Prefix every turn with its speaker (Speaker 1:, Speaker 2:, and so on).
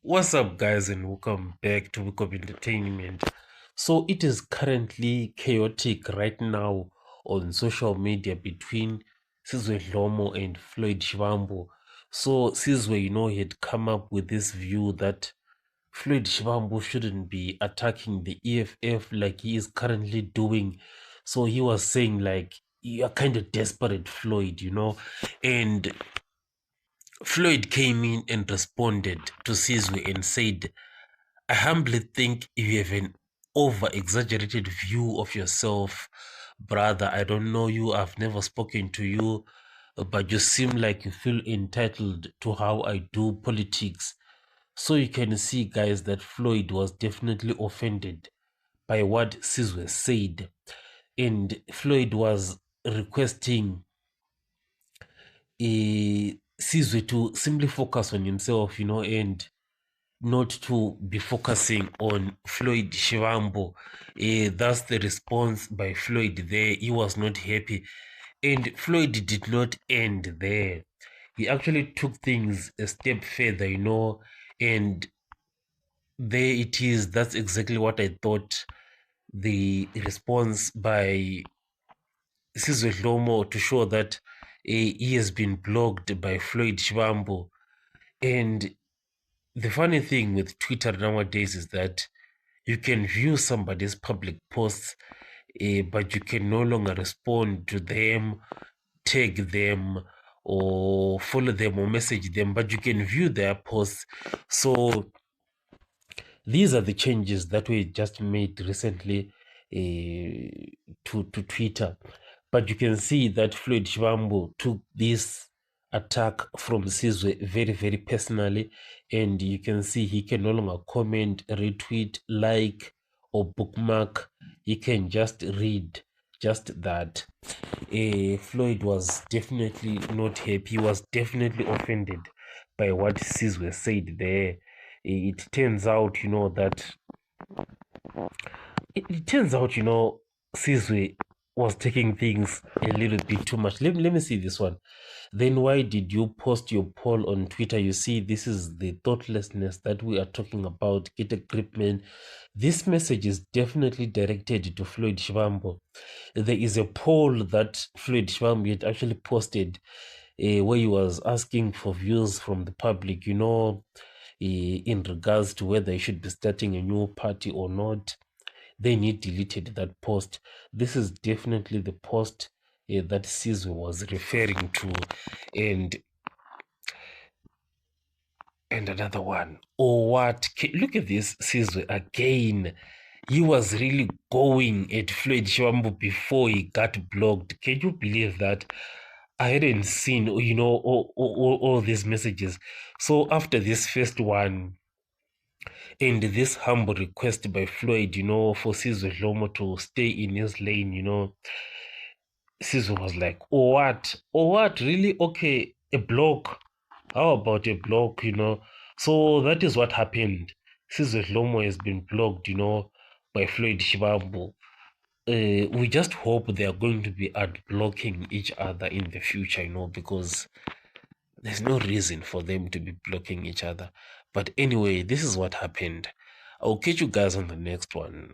Speaker 1: What's up, guys, and welcome back to Week of Entertainment. So, it is currently chaotic right now on social media between Sizwe Dlomo and Floyd Shivambu. So, Sizwe, he had come up with this view that Floyd Shivambu shouldn't be attacking the EFF like he is currently doing. So, he was saying, like, you are kind of desperate, Floyd, and Floyd came in and responded to Sizwe and said, I humbly think you have an over exaggerated view of yourself, brother. I don't know you, I've never spoken to you, but you seem like you feel entitled to how I do politics. So you can see, guys, that Floyd was definitely offended by what Sizwe said. And Floyd was requesting Sizwe to simply focus on himself, and not to be focusing on Floyd Shivambu. That's the response by Floyd there. He was not happy. And Floyd did not end there. He actually took things a step further, and there it is. That's exactly what I thought. The response by Sizwe Dlomo to show that he has been blocked by Floyd Shivambu. And the funny thing with Twitter nowadays is that you can view somebody's public posts, but you can no longer respond to them, tag them, or follow them or message them, but you can view their posts. So these are the changes that we just made recently to Twitter. But you can see that Floyd Shivambu took this attack from Sizwe very, very personally. And you can see he can no longer comment, retweet, like, or bookmark. He can just read just that. Floyd was definitely not happy. He was definitely offended by what Sizwe said there. It turns out, that it turns out, Sizwe was taking things a little bit too much. Let me see this one. Then why did you post your poll on Twitter? You see, this is the thoughtlessness that we are talking about. Get a grip, man. This message is definitely directed to Floyd Shivambu. There is a poll that Floyd Shivambu had actually posted where he was asking for views from the public, in regards to whether he should be starting a new party or not. Then he deleted that post. This is definitely the post that Sizwe was referring to. And another one. Oh, what? Look at this Sizwe again. He was really going at Floyd Shivambu before he got blocked. Can you believe that? I hadn't seen, all these messages. So after this first one, and this humble request by Floyd, for Sizwe Dlomo to stay in his lane, Sizwe was like, oh what? Oh what? Really? Okay, a block. How about a block, So that is what happened. Sizwe Dlomo has been blocked, by Floyd Shivambu. We just hope they are going to be unblocking each other in the future, because there's no reason for them to be blocking each other. But anyway, this is what happened. I'll catch you guys on the next one.